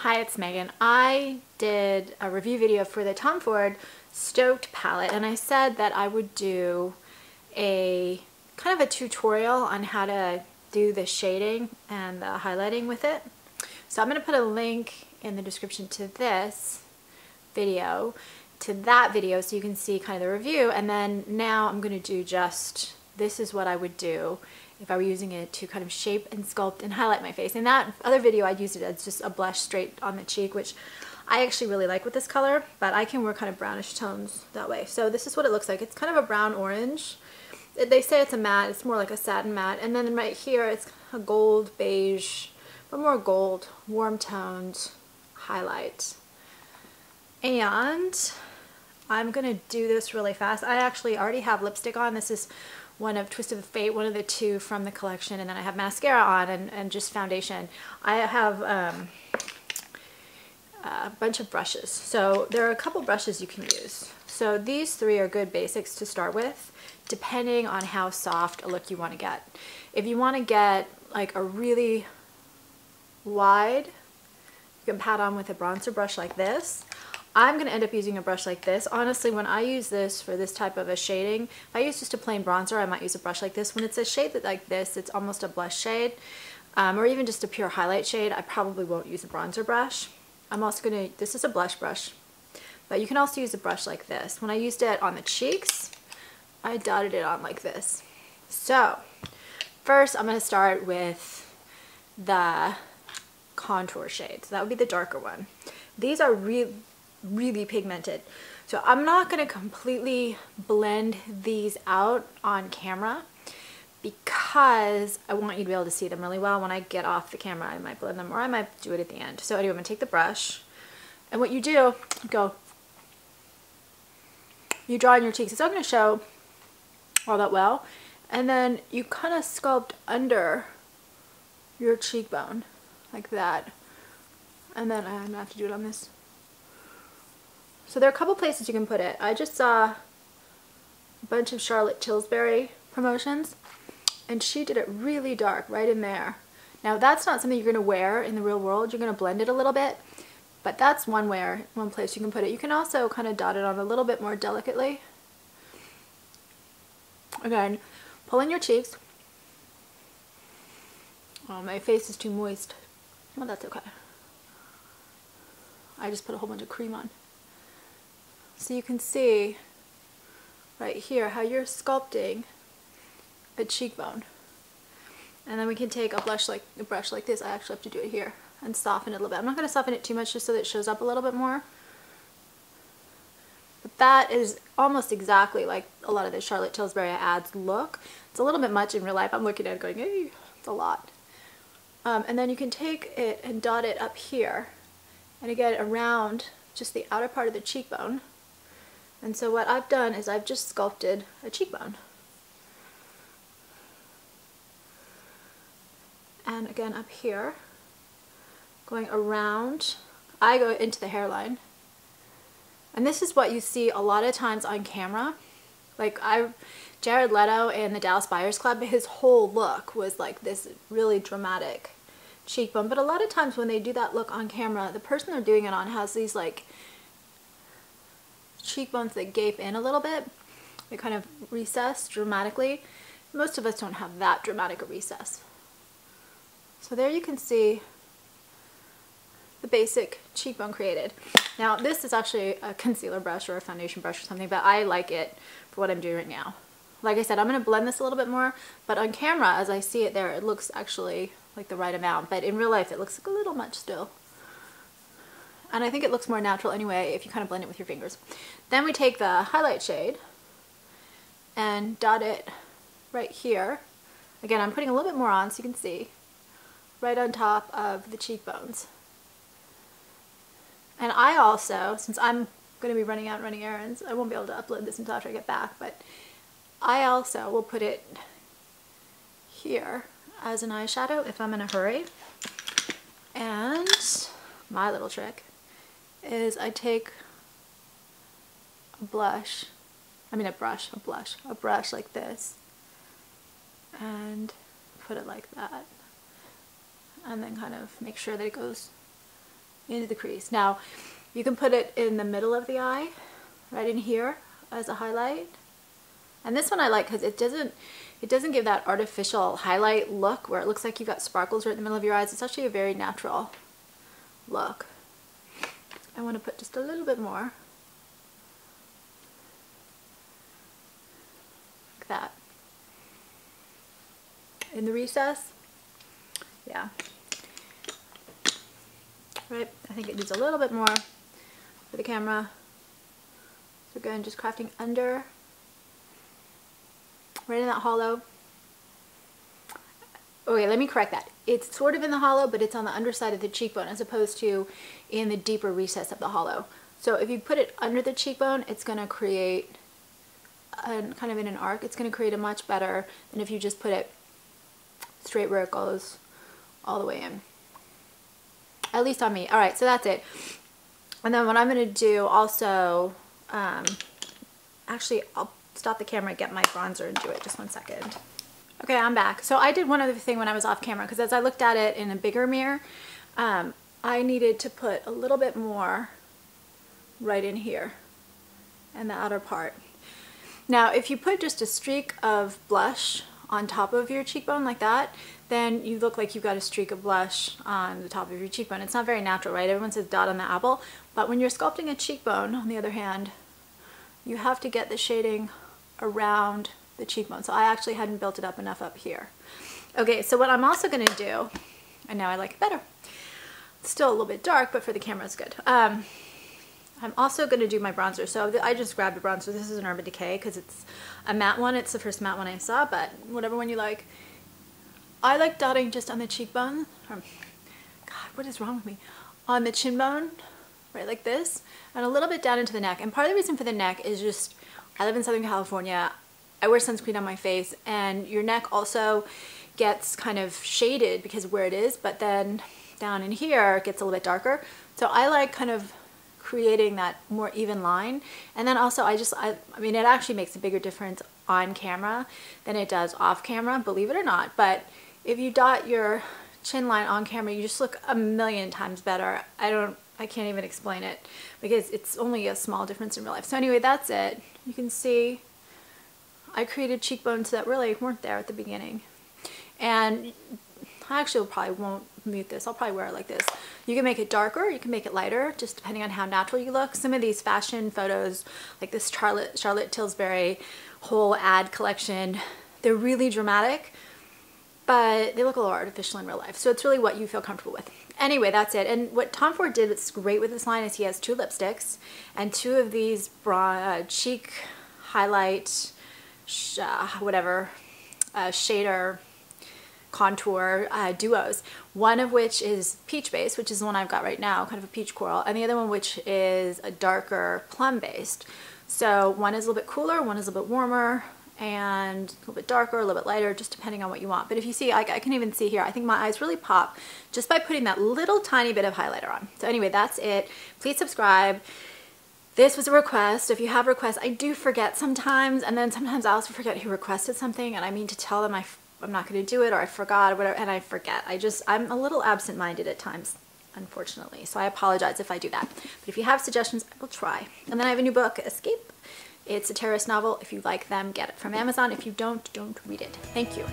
Hi, it's Megan. I did a review video for the Tom Ford Stoked palette, and I said that I would do a kind of a tutorial on how to do the shading and the highlighting with it. So I'm going to put a link in the description to this video, to that video, so you can see kind of the review. And then now I'm going to do just, this is what I would do if I were using it to kind of shape and sculpt and highlight my face. In that other video I used it as just a blush straight on the cheek, which I actually really like with this color, but I can wear kind of brownish tones that way. So this is what it looks like. It's kind of a brown orange. They say it's a matte, it's more like a satin matte. And then right here it's a gold beige, but more gold, warm toned highlight. And I'm gonna do this really fast. I actually already have lipstick on. This is one of Twist of Fate, one of the two from the collection, and then I have mascara on and just foundation. I have a bunch of brushes. So there are a couple brushes you can use. So these three are good basics to start with, depending on how soft a look you want to get. If you want to get like a really wide, you can pat on with a bronzer brush like this. I'm going to end up using a brush like this. Honestly, when I use this for this type of a shading, if I use just a plain bronzer, I might use a brush like this. When it's a shade that like this, it's almost a blush shade, or even just a pure highlight shade, I probably won't use a bronzer brush. I'm also going to, this is a blush brush, but you can also use a brush like this. When I used it on the cheeks, I dotted it on like this. So first I'm going to start with the contour shade. So that would be the darker one. These are really pigmented. So I'm not going to completely blend these out on camera because I want you to be able to see them really well. When I get off the camera, I might blend them, or I might do it at the end. So anyway, I'm going to take the brush, and what you do, you draw on your cheeks. It's not going to show all that well, and then you kind of sculpt under your cheekbone like that, and then I'm going to have to do it on this. So there are a couple places you can put it. I just saw a bunch of Charlotte Tilbury promotions, and she did it really dark right in there. Now that's not something you're going to wear in the real world. You're going to blend it a little bit, but that's one place you can put it. You can also kind of dot it on a little bit more delicately. Again, pull in your cheeks. Oh, my face is too moist. Well, that's okay. I just put a whole bunch of cream on. So you can see right here how you're sculpting a cheekbone. And then we can take a brush like this. I actually have to do it here and soften it a little bit. I'm not going to soften it too much just so that it shows up a little bit more. But that is almost exactly like a lot of the Charlotte Tilbury ads look. It's a little bit much in real life. I'm looking at it going, hey, it's a lot. And then you can take it and dot it up here. And again, around just the outer part of the cheekbone. And so what I've done is I've just sculpted a cheekbone. And again up here, going around, I go into the hairline. And this is what you see a lot of times on camera. Like Jared Leto in the Dallas Buyers Club, his whole look was like this really dramatic cheekbone. But a lot of times when they do that look on camera, the person they're doing it on has these like cheekbones that gape in a little bit. They kind of recess dramatically. Most of us don't have that dramatic a recess. So there you can see the basic cheekbone created. Now this is actually a concealer brush or a foundation brush or something, but I like it for what I'm doing right now. Like I said, I'm going to blend this a little bit more, but on camera, as I see it there, it looks actually like the right amount, but in real life it looks like a little much still. And I think it looks more natural anyway if you kind of blend it with your fingers. Then we take the highlight shade and dot it right here. Again, I'm putting a little bit more on so you can see. Right on top of the cheekbones. And I also, since I'm going to be running out and running errands, I won't be able to upload this until after I get back, but I also will put it here as an eyeshadow if I'm in a hurry. And my little trick is I take a brush like this and put it like that, and then kind of make sure that it goes into the crease. Now, you can put it in the middle of the eye, right in here as a highlight. And this one I like because it doesn't give that artificial highlight look where it looks like you've got sparkles right in the middle of your eyes. It's actually a very natural look. I want to put just a little bit more. Like that. In the recess. Yeah. Right, I think it needs a little bit more for the camera. So again, just crafting under, right in that hollow. Okay, let me correct that. It's sort of in the hollow, but it's on the underside of the cheekbone as opposed to in the deeper recess of the hollow. So if you put it under the cheekbone, it's going to create kind of in an arc. It's going to create a much better than if you just put it straight where it goes all the way in. At least on me. All right, so that's it. And then what I'm going to do also, actually, I'll stop the camera, get my bronzer and do it. Just one second. Okay, I'm back. So I did one other thing when I was off camera because as I looked at it in a bigger mirror, I needed to put a little bit more right in here and the outer part. Now, if you put just a streak of blush on top of your cheekbone like that, then you look like you've got a streak of blush on the top of your cheekbone. It's not very natural, right? Everyone says dot on the apple, but when you're sculpting a cheekbone, on the other hand, you have to get the shading around the cheekbone. So I actually hadn't built it up enough up here. Okay, so what I'm also going to do, and now I like it better. It's still a little bit dark, but for the camera it's good. I'm also going to do my bronzer. So I just grabbed a bronzer. This is an Urban Decay because it's a matte one. It's the first matte one I saw, but whatever one you like. I like dotting just on the cheekbone. God, what is wrong with me? On the chin bone, right like this, and a little bit down into the neck. And part of the reason for the neck is just, I live in Southern California. I wear sunscreen on my face, and your neck also gets kind of shaded because of where it is, but then down in here it gets a little bit darker. So I like kind of creating that more even line. And then also I mean, it actually makes a bigger difference on camera than it does off camera, believe it or not. But if you dot your chin line on camera, you just look a million times better. I can't even explain it because it's only a small difference in real life. So anyway, that's it. You can see I created cheekbones that really weren't there at the beginning. And I actually probably won't mute this. I'll probably wear it like this. You can make it darker, you can make it lighter, just depending on how natural you look. Some of these fashion photos, like this Charlotte Tilbury whole ad collection, they're really dramatic, but they look a little artificial in real life. So it's really what you feel comfortable with. Anyway, that's it. And what Tom Ford did that's great with this line is he has 2 lipsticks and 2 of these cheek highlight, shader, contour duos, one of which is peach based, which is the one I've got right now, kind of a peach coral, and the other one which is a darker plum based. So one is a little bit cooler, one is a little bit warmer, and a little bit darker, a little bit lighter, just depending on what you want. But if you see, I can even see here, I think my eyes really pop just by putting that little tiny bit of highlighter on. So anyway, that's it. Please subscribe. This was a request. If you have requests, I do forget sometimes, and then sometimes I also forget who requested something, and I mean to tell them I'm not going to do it, or I forgot, or whatever, and I forget. I'm a little absent-minded at times, unfortunately, so I apologize if I do that. But if you have suggestions, I will try. And then I have a new book, Escape. It's a terrorist novel. If you like them, get it from Amazon. If you don't read it. Thank you.